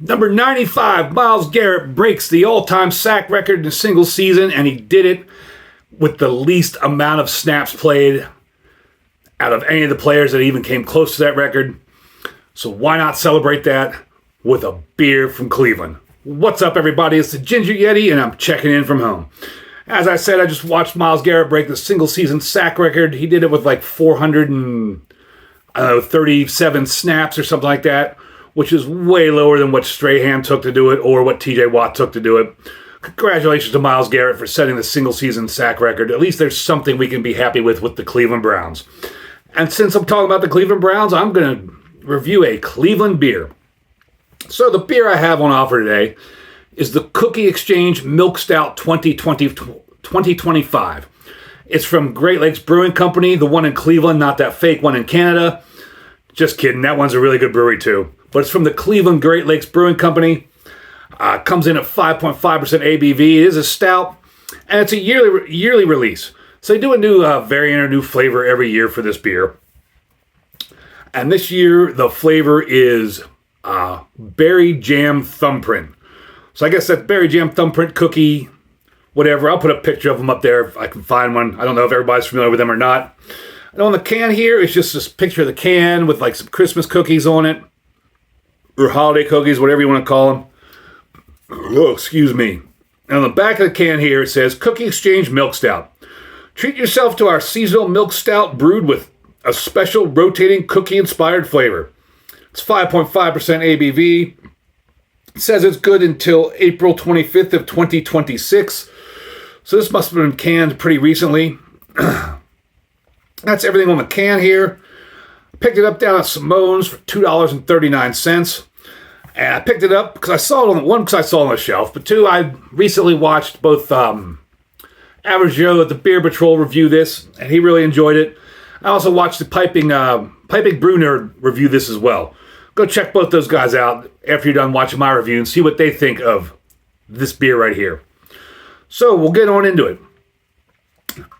Number 95, Myles Garrett breaks the all-time sack record in a single season, and he did it with the least amount of snaps played out of any of the players that even came close to that record. So why not celebrate that with a beer from Cleveland? What's up, everybody? It's the Ginger Yeti, and I'm checking in from home. As I said, I just watched Myles Garrett break the single-season sack record. He did it with like 437 snaps or something like that, which is way lower than what Strahan took to do it or what TJ Watt took to do it. Congratulations to Myles Garrett for setting the single-season sack record. At least there's something we can be happy with the Cleveland Browns. And since I'm talking about the Cleveland Browns, I'm going to review a Cleveland beer. So the beer I have on offer today is the Cookie Exchange Milk Stout 2025. It's from Great Lakes Brewing Company, the one in Cleveland, not that fake one in Canada. Just kidding, that one's a really good brewery too. But it's from the Cleveland Great Lakes Brewing Company. Comes in at 5.5% ABV. It is a stout, and it's a yearly release. So they do a new variant or new flavor every year for this beer. And this year, the flavor is Berry Jam Thumbprint. So I guess that's Berry Jam Thumbprint cookie, whatever. I'll put a picture of them up there if I can find one. I don't know if everybody's familiar with them or not. And on the can here, it's just this picture of the can with like some Christmas cookies on it. Or holiday cookies, whatever you want to call them. Oh, excuse me. And on the back of the can here, it says, Cookie Exchange Milk Stout. Treat yourself to our seasonal milk stout brewed with a special rotating cookie-inspired flavor. It's 5.5% ABV. It says it's good until April 25th of 2026. So this must have been canned pretty recently. That's everything on the can here. I picked it up down at Simone's for $2.39. And I picked it up because I saw it on the shelf, but two, I recently watched both Average Joe at the Beer Patrol review this, and he really enjoyed it. I also watched the Piping Brew Nerd review this as well. Go check both those guys out after you're done watching my review and see what they think of this beer right here. So we'll get on into it.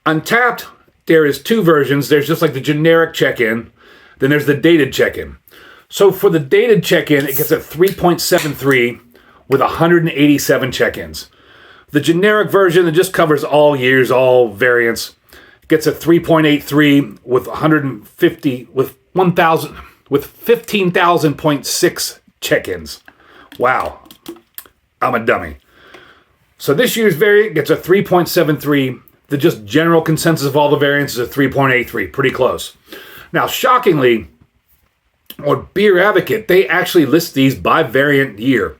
Untapped, there is two versions. There's just like the generic check-in, then there's the dated check-in. So for the dated check-in, it gets a 3.73 with 187 check-ins. The generic version that just covers all years, all variants, gets a 3.83 with 15,000.6 check-ins. Wow, I'm a dummy. So this year's variant gets a 3.73. The just general consensus of all the variants is a 3.83, pretty close. Now, shockingly, on Beer Advocate, they actually list these by variant year.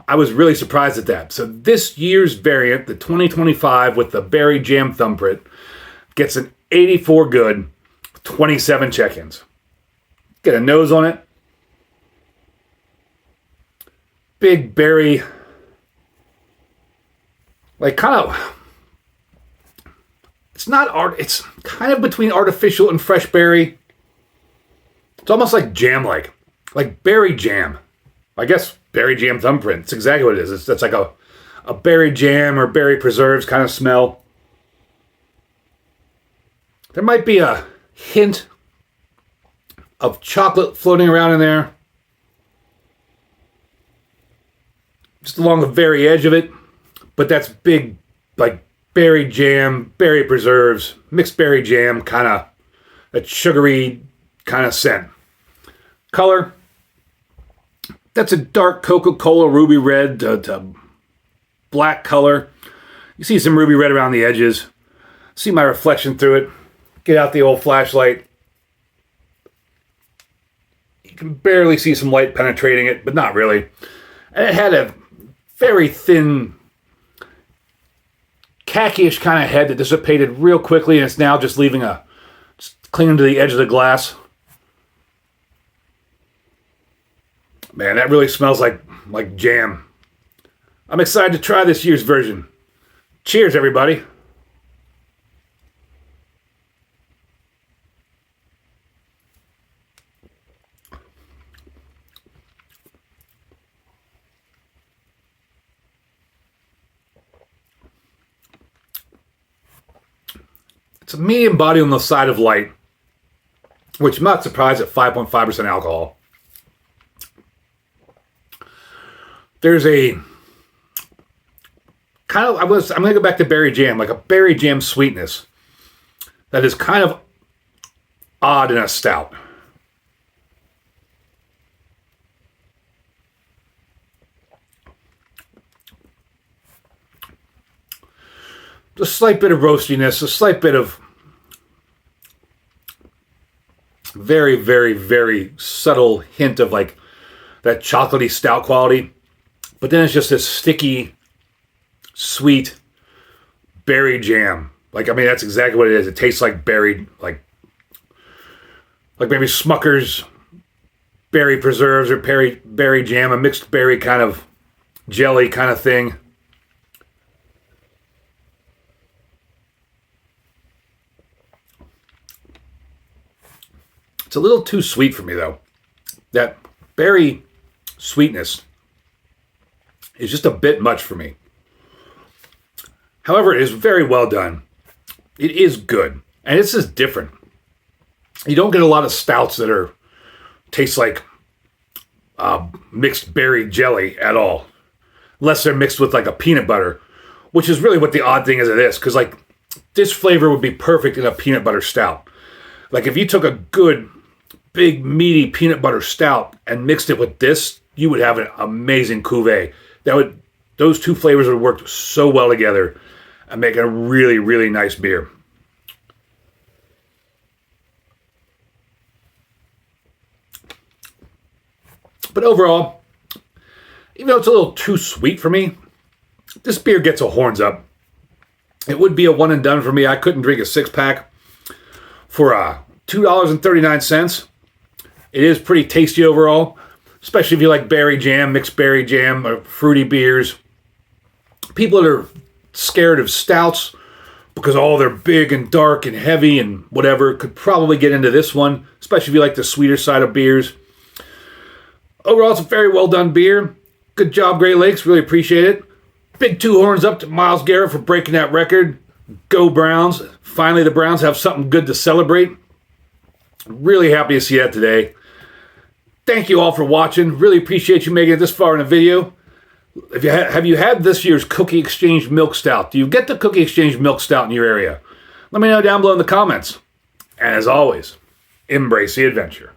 I was really surprised at that. So this year's variant, the 2025 with the Berry Jam Thumbprint, gets an 84 good, 27 check-ins. Get a nose on it. Big berry, like kind of, it's not art, it's kind of between artificial and fresh berry. It's almost like jam-like berry jam. I guess Berry Jam Thumbprint. It's exactly what it is. It's like a berry jam or berry preserves kind of smell. There might be a hint of chocolate floating around in there. Just along the very edge of it. But that's big, like berry jam, berry preserves, mixed berry jam, kind of a sugary kind of scent. Color, that's a dark Coca-Cola ruby red to black color. You see some ruby red around the edges. See my reflection through it. Get out the old flashlight. You can barely see some light penetrating it, but not really. And it had a very thin, khaki-ish kind of head that dissipated real quickly, and it's now just clinging to the edge of the glass. Man, that really smells like jam. I'm excited to try this year's version. Cheers, everybody. It's a medium body on the side of light, which I'm not surprised at 5.5% alcohol. There's a kind of, I'm going to go back to Berry Jam, like a Berry Jam sweetness that is kind of odd in a stout. A slight bit of roastiness, a slight bit of very, very, very subtle hint of like that chocolatey stout quality. But then it's just this sticky, sweet berry jam. Like, I mean, that's exactly what it is. It tastes like berry, like maybe Smucker's berry preserves or berry jam, a mixed berry kind of jelly kind of thing. It's a little too sweet for me, though. That berry sweetness is just a bit much for me. However, it is very well done. It is good. And this is different. You don't get a lot of stouts that taste like mixed berry jelly at all. Unless they're mixed with like a peanut butter. Which is really what the odd thing is of this. Because like this flavor would be perfect in a peanut butter stout. Like if you took a good, big, meaty peanut butter stout and mixed it with this, you would have an amazing cuvee. Those two flavors would work so well together and make a really, really nice beer. But overall, even though it's a little too sweet for me, this beer gets a horns up. It would be a one and done for me. I couldn't drink a 6-pack for $2.39. It is pretty tasty overall, especially if you like berry jam, mixed berry jam, or fruity beers. People that are scared of stouts because they're big and dark and heavy and whatever could probably get into this one, especially if you like the sweeter side of beers. Overall, it's a very well done beer. Good job, Great Lakes. Really appreciate it. Big two horns up to Miles Garrett for breaking that record. Go Browns. Finally, the Browns have something good to celebrate. Really happy to see that today. Thank you all for watching. Really appreciate you making it this far in the video. Have you had this year's Cookie Exchange Milk Stout? Do you get the Cookie Exchange Milk Stout in your area? Let me know down below in the comments. And as always, embrace the adventure.